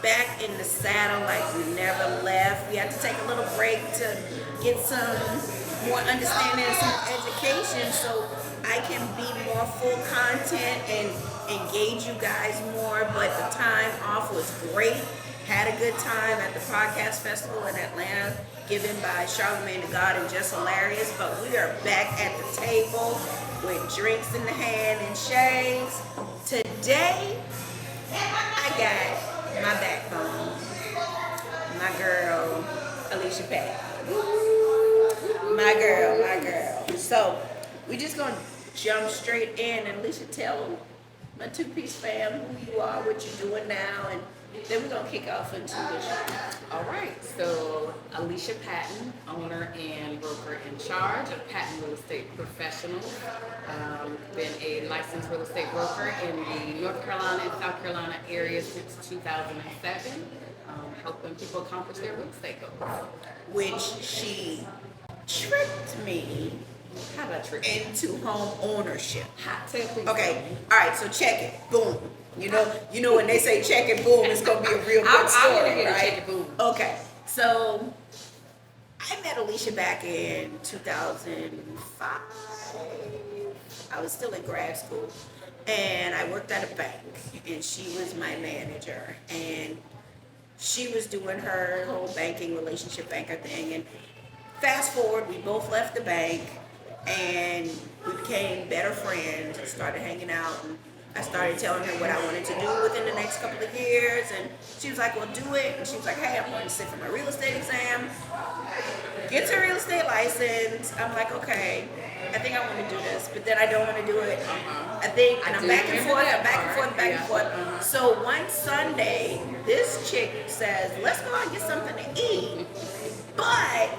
back in the saddle like we never left. We had to take a little break to get some more understanding and some education so I can be more full content and engage you guys more. But the time off was great. Had a good time at the podcast festival in Atlanta, given by Charlamagne the God and Just Hilarious. But we are back at the table with drinks in the hand and shades. Today, I got my backbone, my girl, Alicia Patton. My girl. So, we just gonna jump straight in and Alicia, tell my two-piece fam who you are, what you're doing now, and then we're gonna kick off into the show. All right, so Alicia Patton, owner and broker in charge of Patton Real Estate Professionals. Been a licensed real estate broker in the North Carolina and South Carolina area since 2007, helping people accomplish their real estate goals. Which she tricked me How did I trick you? into home ownership. Hot tip, please. Okay, all right, so check it. Boom. You know when they say check it, boom, it's gonna be a real good I'm story, gonna get a right? check it, boom. Okay, so I met Alicia back in 2005. I was still in grad school, and I worked at a bank, and she was my manager, and she was doing her whole banking relationship banker thing. And fast forward, we both left the bank, and we became better friends and started hanging out. And I started telling her what I wanted to do within the next couple of years, and she was like, well, do it. And she was like, hey, I'm going to sit for my real estate exam, get her real estate license. I'm like, okay, I think I want to do this, but then I don't want to do it. I think, and I'm back and forth. So one Sunday, this chick says, let's go out and get something to eat, but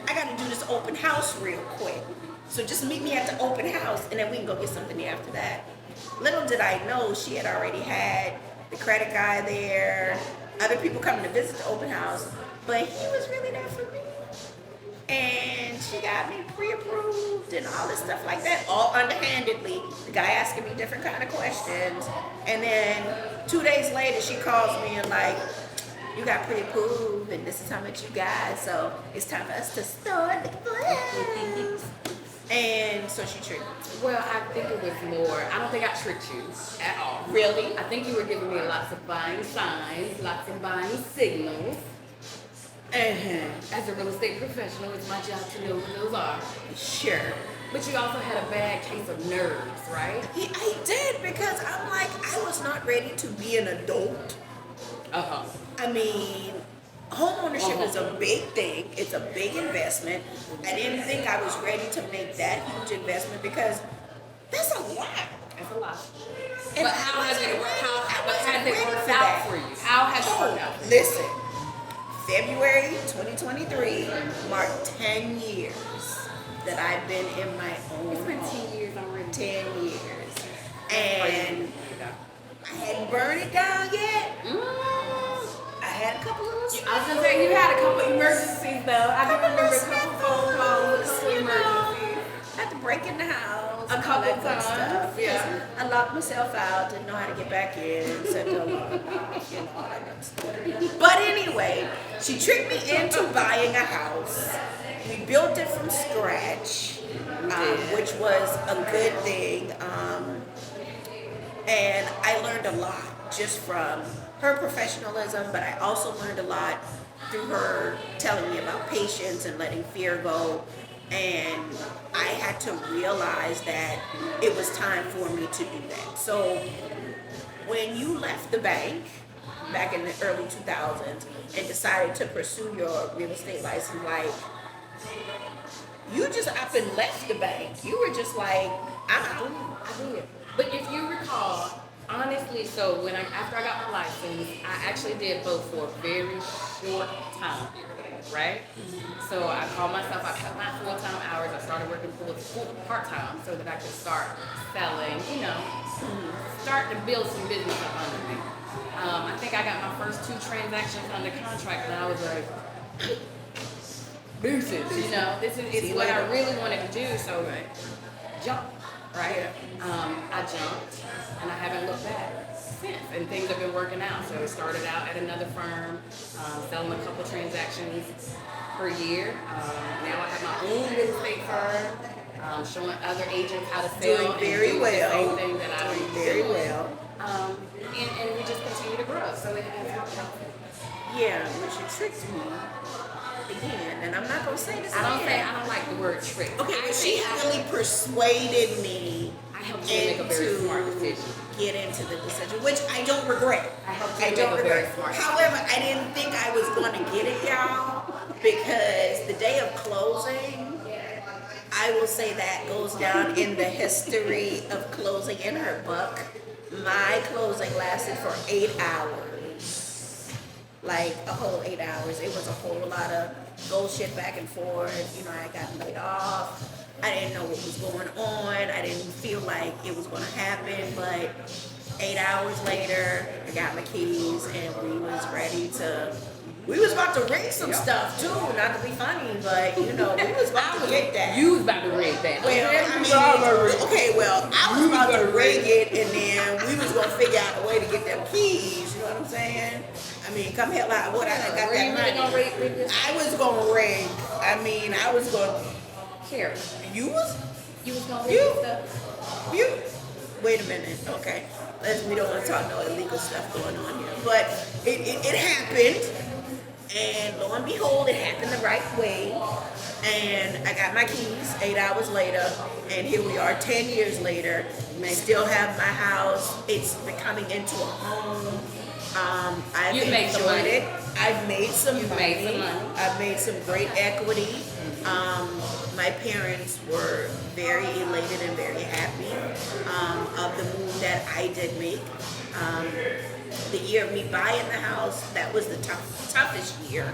I got to do this open house real quick. So just meet me at the open house, and then we can go get something after that. Little did I know she had already had the credit guy there, other people coming to visit the open house, but he was really there for me. And she got me pre-approved and all this stuff like that, all underhandedly. The guy asking me different kind of questions. And then 2 days later, she calls me and like, you got pre-approved and this is how much you got, so it's time for us to start looking for us. And so she tricked me. Well, I think it was more, I don't think I tricked you at all. Really? I think you were giving me lots of buying signs, lots of buying signals. As a real estate professional, it's my job to know what those are. Sure. But you also had a bad case of nerves, right? I did, because I'm like, I was not ready to be an adult. Uh-huh. I mean, home ownership is a big thing. It's a big investment. I didn't think I was ready to make that huge investment because that's a lot. That's a lot. And But how has it worked out out for you? How has it worked out? Listen, February 2023 marked 10 years that I've been in my own It's been home. 10 years already. 10 years. And I hadn't burned it down yet. I had a couple of I was gonna say you had a couple emergencies though. I do remember a couple phone calls, a couple emergencies. Had to break in the house. A all couple that good times, stuff. yeah. I locked myself out, didn't know how to get back in, set the alarm off, all that good stuff. But anyway, she tricked me into buying a house. We built it from scratch, which was a good thing. And I learned a lot just from her professionalism, but I also learned a lot through her telling me about patience and letting fear go. And I had to realize that it was time for me to do that. So when you left the bank back in the early 2000s and decided to pursue your real estate license, like, you just up and left the bank. You were just like, I'm out. I did. But if you recall, honestly, so after I got my license, I actually did both for a very short time period, right? So I called myself, I cut my full-time hours, I started working part-time so that I could start selling, start to build some business up under me. I think I got my first 2 transactions under contract and I was like, deuces, this is what I really wanted to do, so jump, right? I jumped and I haven't looked back. since, and things have been working out. So I started out at another firm, selling a couple transactions per year. Now I have my own real estate firm, showing other agents how to sell. Doing very and do well. The same thing that I'm Doing very doing. well. And we just continue to grow. So it has worked out. Yeah, which you tricked me again, and I'm not gonna say this. I again. don't like the word trick. Okay, I but she think really persuaded me I helped you make a very smart decision. get into the decision, which I don't regret. I helped you I make don't a very regret. smart However, I didn't think I was going to get it, y'all, because the day of closing, I will say that goes down in the history of closing in her book. My closing lasted for 8 hours. Like a whole 8 hours. It was a whole lot of bullshit back and forth. You know, I got laid off. I didn't know what was going on. I didn't feel like it was going to happen. But 8 hours later, I got my keys and we was ready to. We was about to rig some stuff too. Not to be funny, but you know, we was about to rig that. You was about to rig that. Well, I mean, okay, well, I was about to rig it, and then we was gonna figure out a way to get them keys. You know what I'm saying? I mean, come hell out, what I got Were you that really gonna money. rig this? I was gonna rig. I mean, I was gonna. Here. You was You was gonna rig You? this stuff? you. Wait a minute. Okay, we don't want to talk no illegal stuff going on here, but it happened. And lo and behold, it happened the right way. And I got my keys 8 hours later. And here we are 10 years later. I still have my house. It's becoming into a home. I've You've made some enjoyed money. it. I've made some You've money. made some money. I've made some great equity. My parents were very elated and very happy of the move that I did make. The year of me buying the house, that was the toughest year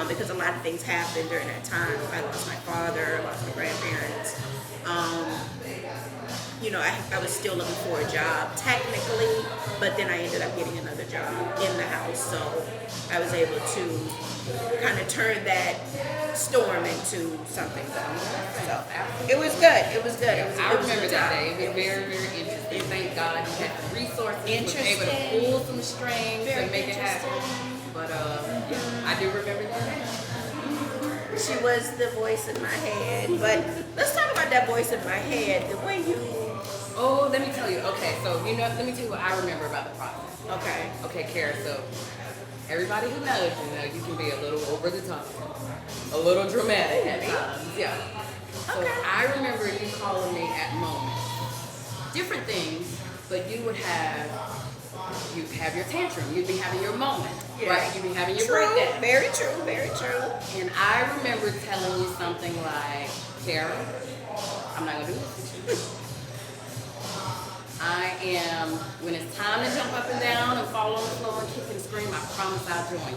because a lot of things happened during that time. I lost my father, I lost my grandparents. You know, I was still looking for a job technically, but then I ended up getting another job in the house. So I was able to kind of turn that storm into something good. So it was good. It was good. I remember that day. It was very, very interesting. Thank God you had the resources. Was able to pull some strings and make it happen. But yeah, I do remember that. She was the voice in my head. But let's talk about that voice in my head. The way you. Oh, let me tell you. Okay, so you know, let me tell you what I remember about the process. Okay. Okay, Kara. So everybody who knows, you can be a little over the top, a little dramatic at times. Yeah. So I remember you calling me at moments, different things, but you'd have your tantrum. You'd be having your moment, right? You'd be having your breakdown. Very true. Very true. And I remember telling you something like, Kara, I'm not gonna do this. I am, when it's time to jump up and down and fall on the floor and kick and scream, I promise I'll join you.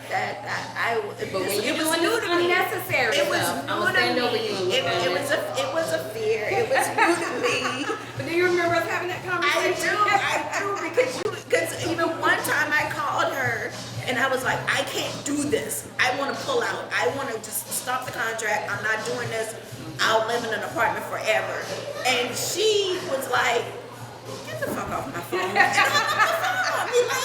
But when you're doing this unnecessary stuff, I'm gonna stand over you and look at it was a fear. It was new to me. But do you remember us having that conversation? I do, because even one time I called her and I was like, I can't do this. I want to pull out. I want to just stop the contract. I'm not doing this. I'll live in an apartment forever. And she was like, get the fuck off my phone. And I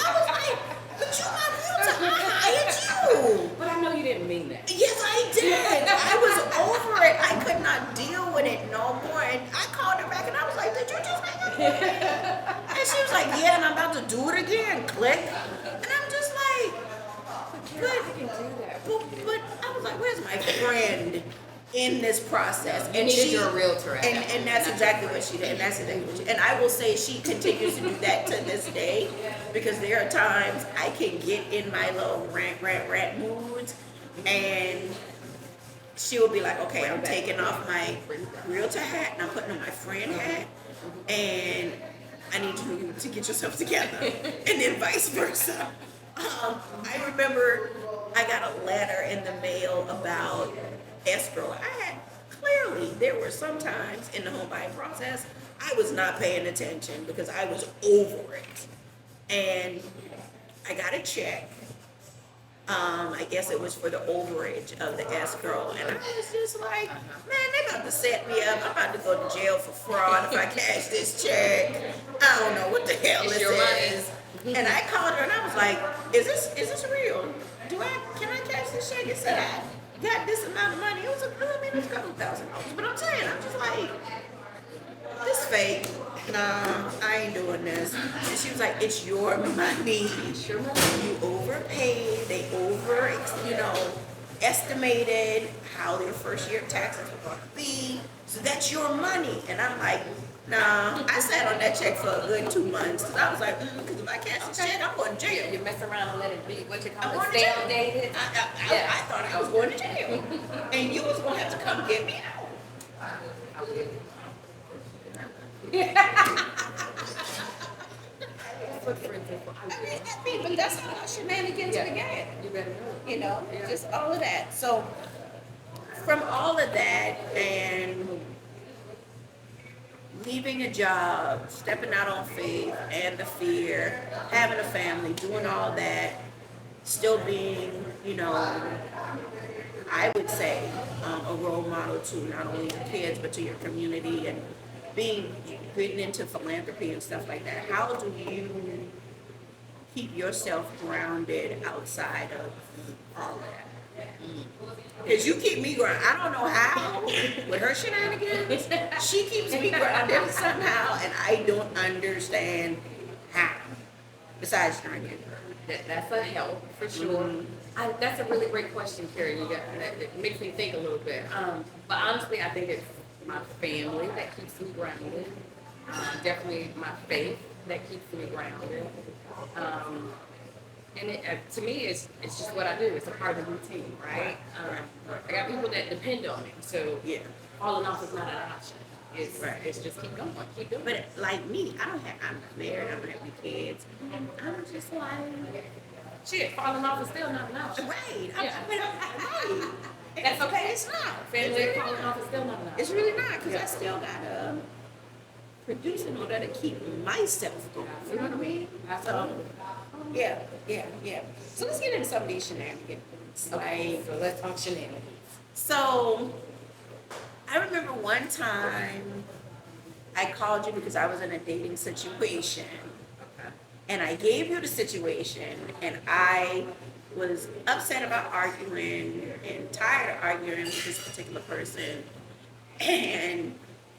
was like, but you're my realtor. I hired you. But I know you didn't mean that. Yes, I did. I was over it. I could not deal with it no more. And I called her back and I was like, did you just make it? And she was like, yeah, and I'm about to do it again. Click. And I'm just like, but I was like, where's my friend in this process? And you're a realtor. And that's exactly what she did. And that's exactly what she did. And I will say she continues to do that to this day, because there are times I can get in my little rant moods, and she will be like, okay, I'm taking off my realtor hat and I'm putting on my friend hat, and I need you to get yourself together, and then vice versa. I remember I got a letter in the mail about escrow. Clearly, there were some times in the home buying process I was not paying attention because I was over it. And I got a check I guess it was for the overage of the escrow. And I was just like, man, they about to set me up. I'm about to go to jail for fraud if I cash this check. I don't know what the hell It's this your money. is. And I called her and I was like, is this real? Can I cash this check? It said I got this amount of money. It was it was a couple $1,000. But I'm saying, I'm just like, this fake. Nah, I ain't doing this. And she was like, it's your money. It's your money. You overpaid. They estimated how their first year taxes were going to be. So that's your money. And I'm like, nah. I sat on that check for a good 2 months because I was like, because if I cash this check, I'm going to jail. You mess around and let it be what you I'm call going it, to jail. stale dated. I thought I was going to jail. And you was going to have to come get me out. But that's how shenanigans began. You better know. Just all of that. So from all of that and leaving a job, stepping out on faith and the fear, having a family, doing all that, still being, I would say a role model to not only your kids but to your community and getting into philanthropy and stuff like that. How do you keep yourself grounded outside of all of that? Because you keep me grounded. I don't know how with her shenanigans. She keeps me grounded somehow, and I don't understand how. Besides drinking. That's a help for sure. That's a really great question, Carrie. That makes me think a little bit. But honestly, I think it's my family that keeps me grounded. Definitely my faith that keeps me grounded. And to me, it's just what I do. It's a part of the routine, right? I got people that depend on me, so falling off is not an option. It's just keep going, keep doing it. But like me, I'm married, I don't have any kids. I'm just like, Shit, falling off is still not an option. right. Yeah. Right. That's okay. It's not. Family falling off is still not an option. It's really not, because I still gotta produce in order to keep myself going. You know what I mean? Absolutely. Yeah. So let's get into some of these shenanigans. Okay, so let's talk shenanigans. So I remember one time I called you because I was in a dating situation. And I gave you the situation, and I was upset about arguing and tired of arguing with this particular person. And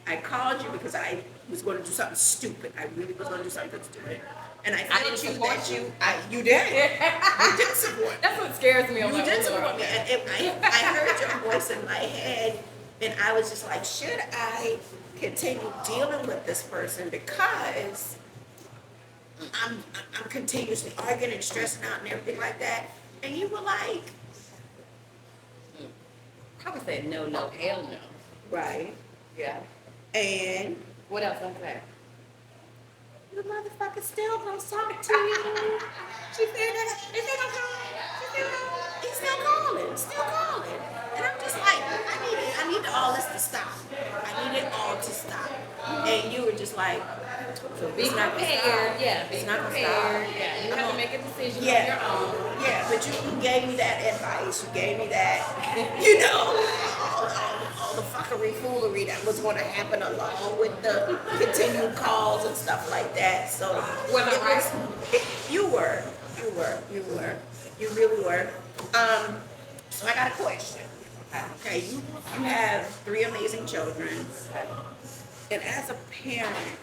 I called you because I was going to do something stupid. I really was going to do something stupid. And I didn't felt support you you did. You did support. That's what scares me. You did support me. And I heard your voice in my head, and I was just like, should I continue dealing with this person because I'm continuously arguing and stressing out and everything like that? And you were like, I would say no, hell no. right. Yeah. And What else I'm saying? the motherfucker still gonna talk to you. She said that he's still calling. And I'm just like, I need all this to stop. I need it all to stop. And you were just like, So be it's not gonna prepared. stop. Yeah, be It's not gonna prepared. stop. Yeah, you have to make a decision on Yeah. your own. Yeah, but you gave me that advice. You gave me that, all the fuckery, foolery that was going to happen along with the continued calls and stuff like that. So Was I right? You really were. So I got a question. Okay, you have 3 amazing children, and as a parent,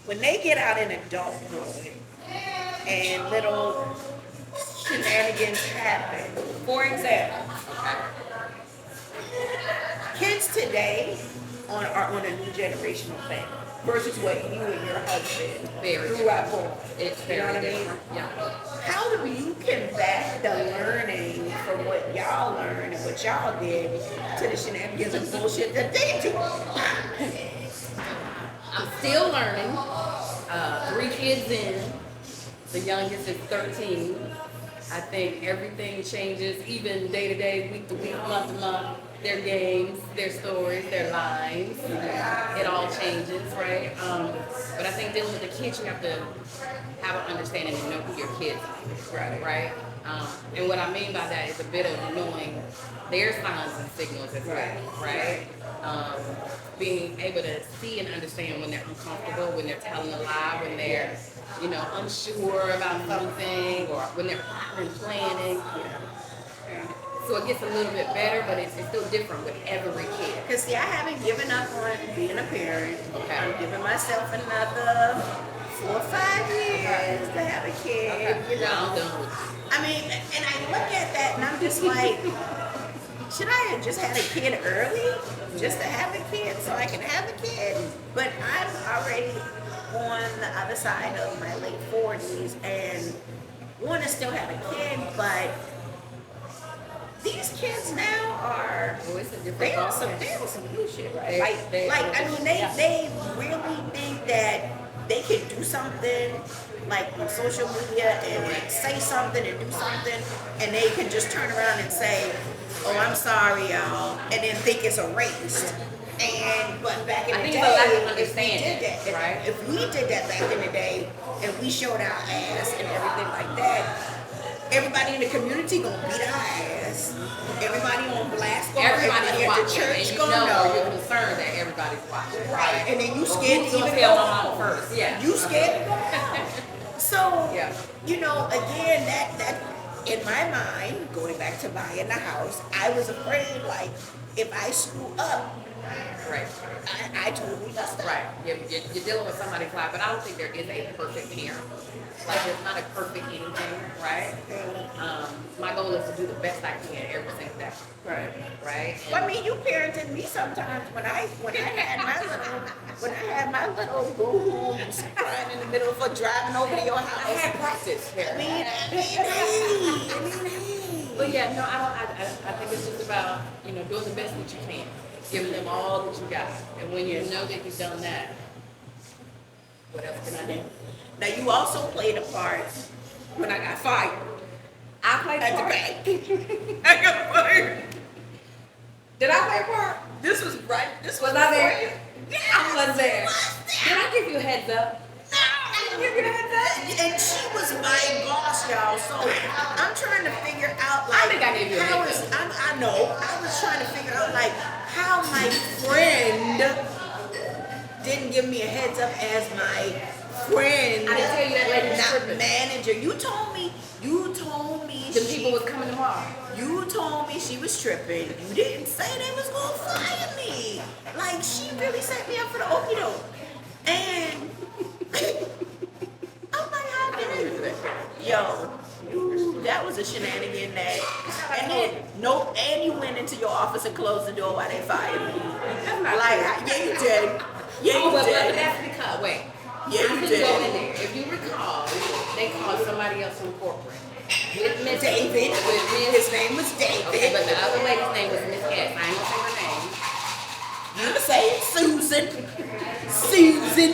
when they get out in adulthood and little shenanigans happen, for example, kids today are on a new generational thing versus what you and your husband grew up on. It's You know very what I mean? different. Yeah. How do you combat the learning from what y'all learned and what y'all did to the shenanigans and bullshit that they do? I'm still learning. 3 kids in. The youngest is 13. I think everything changes, even day to day, week to week, month to month. their games, their stories, their lines. It all changes, right? But I think dealing with the kids, you have to have an understanding and know who your kids are, right? And what I mean by that is a bit of knowing their signs and signals as well, right? Being able to see and understand when they're uncomfortable, when they're telling a lie, when they're, unsure about something, or when they're plotting and planning. So it gets a little bit better, but it's still different with every kid. Because see, I haven't given up on being a parent. Okay. I'm giving myself another 4 or 5 years to have a kid. Okay. You know, I'm done with it. I mean, and I look at that and I'm just like, should I have just had a kid early, just to have a kid so I can have a kid? But I'm already on the other side of my late 40s and want to still have a kid, but these kids now are, Well, it's a different they on ballgame. some new shit, right? They They really think that they can do something like on social media and say something and do something, and they can just turn around and say, "Oh, I'm sorry, y'all," and then think it's erased. But back in I the think day, it's a lack of if we understanding, did that, right? if we did that back in the day, and we showed our ass and everything like that, everybody in the community gonna beat our ass. Everybody on blast. Everybody's Everybody at the watching, church and you gonna know, or you're know. concerned that everybody's watching. Right, and then you Well, scared who's to gonna even tell go my mom home. first? Yeah. You scared to go home. So, Yeah. again, that in my mind, going back to buying the house, I was afraid, like, if I screw up, Right. I totally messed up. Right. You're dealing with somebody's life, but I don't think there is a perfect parent. Like, there's not a perfect anything, right? My goal is to do the best I can every single day. Right. Right? Well, I mean, you parented me sometimes when I had my little boo-boos crying in the middle of driving over to your I house. had practice here. I mean, hey. But yeah, no, I think it's just about, doing the best that you can. Giving them all that you got. And when you know that you've done that, what else can I do? Now, you also played a part when I got fired I played at a the part. bank. I got fired. Did I play a part? This was right. This was Was I before there? you. Yeah, I was there. was Did I give you a heads up? No. Give you a heads up? And she was my boss, y'all. So I'm trying to figure out, like, I think I gave you a how heads is I know. I was trying to figure out, like, how my friend didn't give me a heads up as my friend. I didn't tell you that lady was not tripping. manager. You told me. The people was coming tomorrow. You told me she was tripping. You didn't say they was gonna fire me. Like, she really set me up for the okie doke. And I'm like, how dare you? Yo, that was a shenanigan that. And then and you went into your office and closed the door while they fired me. Like, yeah, you did. Yeah, Oh, you but did. that's because, wait. Yeah, I you didn't go in did. there. If you recall, they called somebody else from corporate. With Miss David. With Miss. His name was David. Okay, but the other lady's name was Miss S. I ain't gonna say her name. I'm gonna say it, Susan. Susan.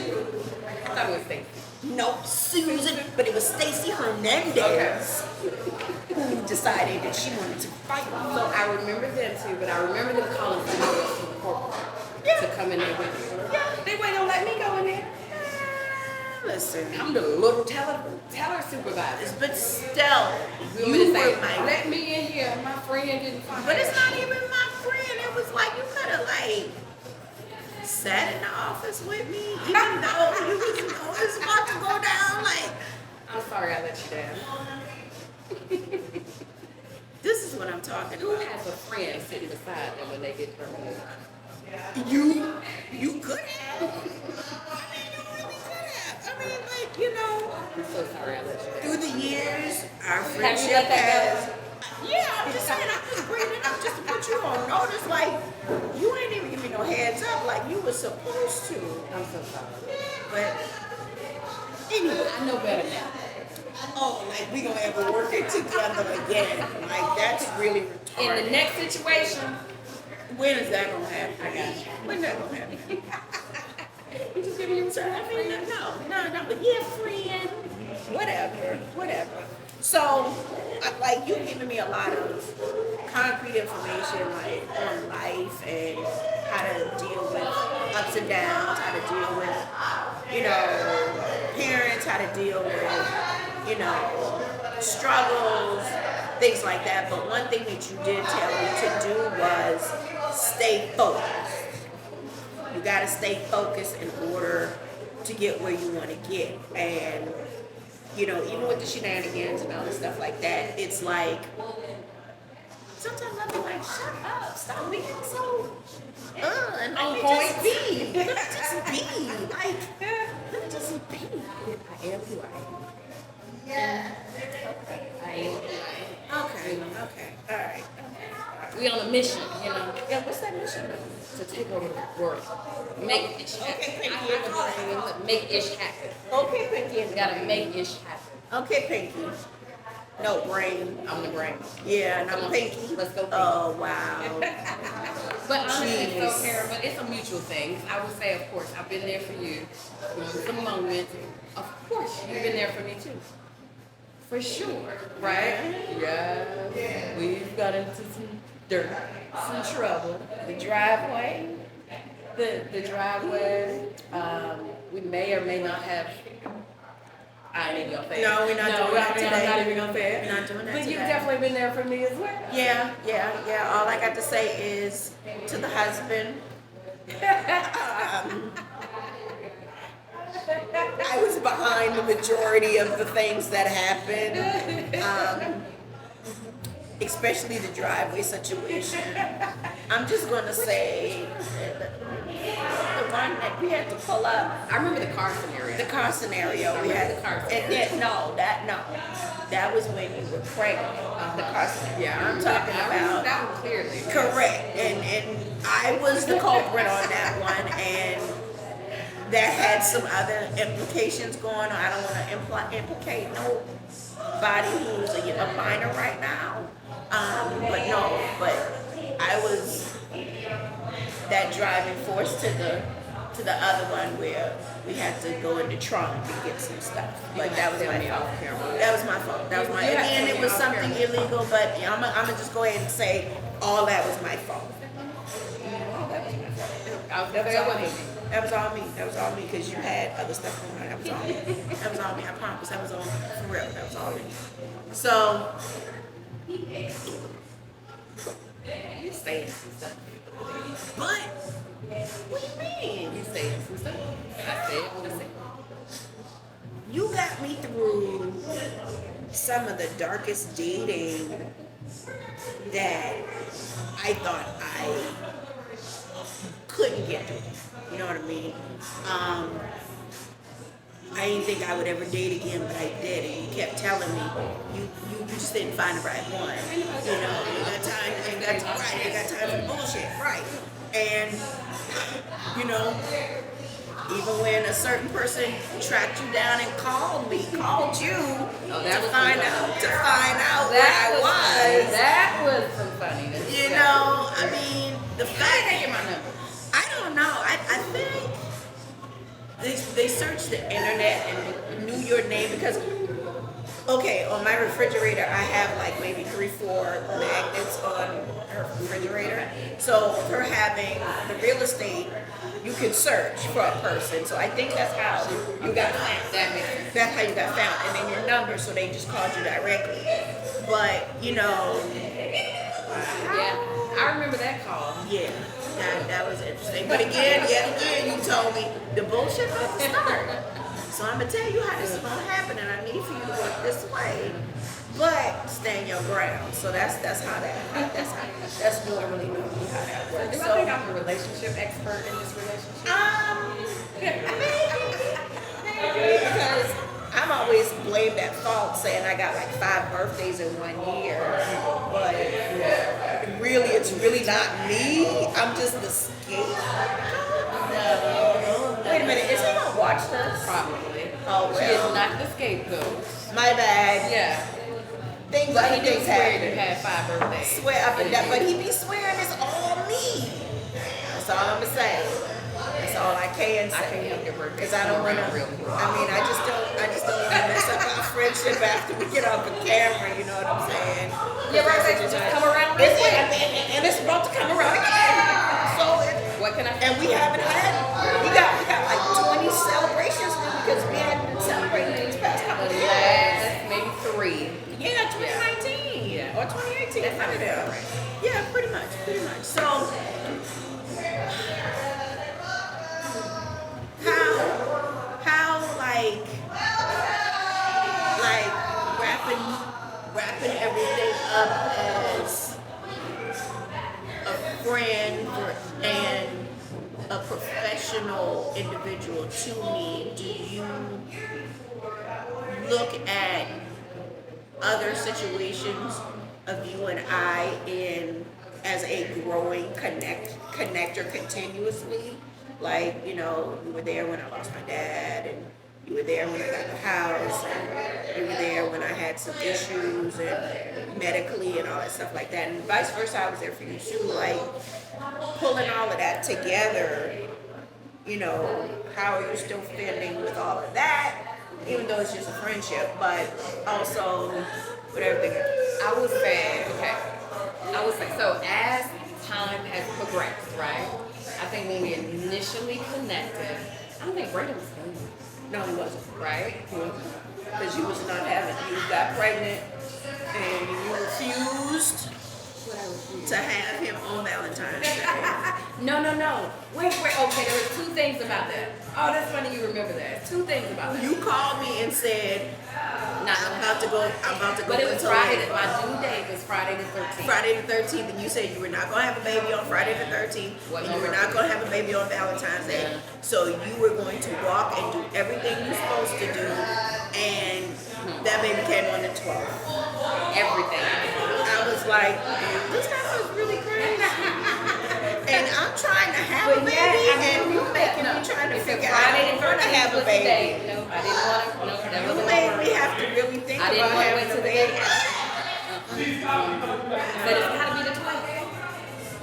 I thought it was Stacy. No, Susan, but it was Stacy Hernandez who decided that she wanted to fight me. So I remember them too, but I remember them calling somebody else from corporate to come in there with me. Yeah. They weren't gonna let me go in there. Listen, I'm the little teller supervisor. but still, You you want me to were say, my. let me in here. My friend didn't find But it's not even my friend. It was like you could have like sat in the office with me, even though you was always about to go down. Like, I'm sorry I let you down. this is what I'm talking Who about. has a friend sitting beside them when they get terminated? You could have. I mean, you really could have. I mean, like, I'm so sorry I let you down. through the years, our Have you friendship let that has. Yeah, I'm just saying, I'm just bringing it up just to put you on notice. Like, you ain't even give me no heads up like you were supposed to. I'm so sorry. But anyway, I know better now. oh, like we gonna ever work it together again. Like, that's really In retarded. the next situation, When is that gonna happen? I got you. When that gonna happen? we just giving you a So, I mean, no, but yeah, friend, whatever. So, like you've given me a lot of concrete information, like on life and how to deal with ups and downs, how to deal with, parents, how to deal with, struggles, things like that. But one thing that you did tell me to do was stay focused. You got to stay focused in order to get where you want to get. And, even with the shenanigans and all the stuff like that, it's like, sometimes I'll be like, shut up, stop being so, and let me just be. Let me just be. Like, let me just be. I am who I am. Yeah. Okay. I am. Okay. Okay. All right. We on a mission, Yeah, what's that mission? to take over the world. Make ish happen. Okay, Pinky. I have a dream, but make ish happen. Okay, Pinky. You gotta make ish happen. Okay, Pinky. No, brain. I'm the brain. Yeah, and Come I'm on, Pinky. let's go Pinky. Oh, wow. But honestly, so Jeez. Kara, but it's a mutual thing. I would say, of course, I've been there for you. Some moments. Of course, you've been there for me too. For sure, right? Yeah. We've got into some dirt, some trouble. The driveway, the driveway. We may or may not have. I ain't even gonna say it. No, we're not doing that today. I'm not even gonna say it. We're not doing that But today. you've definitely been there for me as well. Yeah. All I got to say is to the husband, I was behind the majority of the things that happened, especially the driveway situation. I'm just going to say the one that we had to pull up. I remember the car scenario. The car scenario we had. The car And then, that was when you were pregnant. The car scenario. Yeah, I'm talking I remember about. that one clearly. Correct. And I was the culprit on that one, and that had some other implications going on. I don't want to implicate nobody who's a minor right now. But I was that driving force to the other one where we had to go in the trunk and get some stuff. But that was my fault. That was my fault. That was my. And it was something illegal. But I'm gonna just go ahead and say all that was my fault. That was all me. That was all me. That was all me because you had other stuff going on. That was all me. That was all me. I promise. That was all for real. That was all me. So. You saying some stuff. But what do you mean? You saying some stuff. I said what I said. You got me through some of the darkest dating that I thought I couldn't get through. You know what I mean? I didn't think I would ever date again, but I did. And you kept telling me you just didn't find the right one. You got time. You got time for bullshit, right? And even when a certain person tracked you down and called you to find out where I was. That was some funniness. I mean, the fact How did they get my number? I don't know. I think they searched the internet and knew your name because, on my refrigerator, I have like maybe 3-4 magnets on her refrigerator. So her having the real estate, you can search for a person. So I think that's how you got found. That's how you got found. And then your number, so they just called you directly. But, Yeah, I remember that call. yeah. That was interesting. But again, you told me the bullshit about to start. So I'm gonna tell you how this is gonna happen, and I need for you to work this way, but stand your ground. So that's normally how that works. Do I think I'm a relationship expert in this relationship? Maybe because I'm always blamed at fault, saying I got like 5 birthdays in 1 year, but it's really not me. I'm just the scapegoat. No. Wait a minute, is he gonna watch this? Probably. Oh, She is well. not the scapegoat. My bad. Yeah. Things But other he did things swear you happen. had 5 birthdays. Swear up and down, but he be swearing it's all me. That's all I'm gonna say. That's all I can say. I can't help your birthday. Because I don't wanna. I just don't want to mess up our friendship. friendship after we get off the camera, you know what I'm saying? Yeah, right, like, just come around real quick. And it's about to come around again. So, What can I and we haven't had, we got like 20 celebrations now because we hadn't been celebrating these past couple of years. maybe 3. Yeah, 2019 Yeah. or 2018. That sounds about right. Yeah, pretty much. So, how like wrapping everything up as a friend and a professional individual to me, do you look at other situations of you and I in as a growing connector continuously? Like, you know, you were there when I lost my dad, and you were there when I got the house, and you were there when I had some issues and medically and all that stuff like that, and vice versa. I was there for you too. Like, pulling all of that together, you know, how are you still feeling with all of that, even though it's just a friendship, but also with everything else? I would say, so as time has progressed, right? I think when we initially connected, I don't think Brandon was doing it, No, he wasn't. right? Because you was not having, you got pregnant and you refused to have him on Valentine's Day. No. Wait. Okay, there was 2 things about that. Oh, that's funny you remember that. 2 things about that. You called me and said, I'm about to go But it was into Friday. labor. My due date was Friday the 13th. Friday the 13th, and you said you were not going to have a baby on Friday the 13th, and you were not going to have a baby on Valentine's Day. Yeah. So you were going to walk and do everything you're supposed to do, and that baby came on the 12th. Everything. I was like, this guy was really crazy. And I'm trying to have a baby, and you making me trying to figure out Friday if the I'm going to 13th have a was the baby. date. No, I didn't want to. No, that You wasn't made gonna me work. have to really think I didn't about want to having wait a till the baby. day after. But it's got to be the 12th.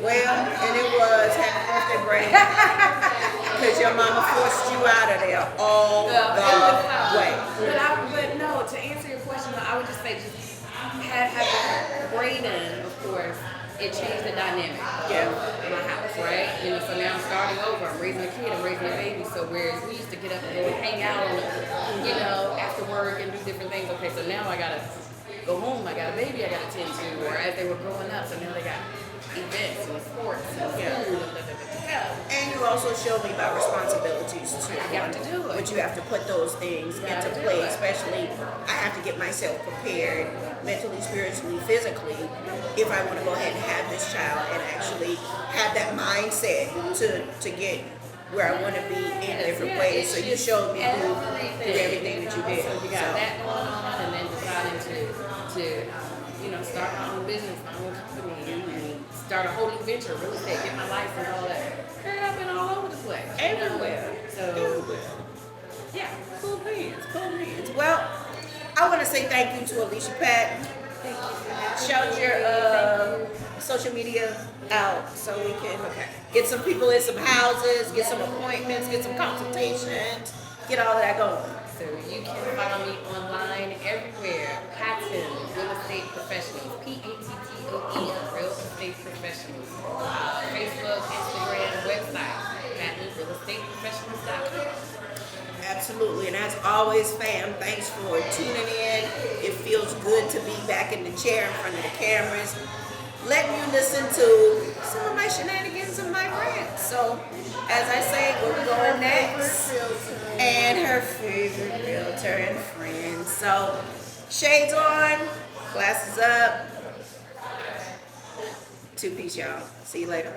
Well, and it was happy birthday, Brady, because your mama forced you out of there all the way. But no, to answer your question, I would just say having Braden, of course, it changed the dynamic of my house, right? You know, so now I'm starting over. I'm raising a kid. I'm raising a baby. So whereas we used to get up and go and hang out, you know, after work and do different things. Okay, so now I gotta go home. I got a baby I gotta tend to. Or as they were growing up, so now they got events and sports and food and And you also showed me about responsibilities too. You have to do it. But you have to put those things have into to do play, it. especially I have to get myself prepared mentally, spiritually, physically, if I want to go ahead and have this child and actually have that mindset to get where I want to be in different ways. So you showed me through everything that you did. So you got that going on, and then deciding to you know, start my own business, my own company, and start a whole new venture, real estate, get my license, all that. Girl, I've been all over the place. Everywhere. So yeah. Cool beans. Well, I want to say thank you to Alicia Patton. Thank you for having Shout me. your social media out so we can get some people in some houses, get some appointments, get some consultations, get all of that going. So you can follow me online everywhere. Patton Real Estate Professionals. Patton Real Estate Professionals. Facebook, Instagram, website. PattonRealEstateProfessionals.com. Absolutely, and as always, fam, thanks for tuning in. It feels good to be back in the chair in front of the cameras, letting you listen to some of my shenanigans and my rants. So, as I say, where we going next? And her favorite realtor and friend. So, shades on, glasses up. 2 piece, y'all. See you later.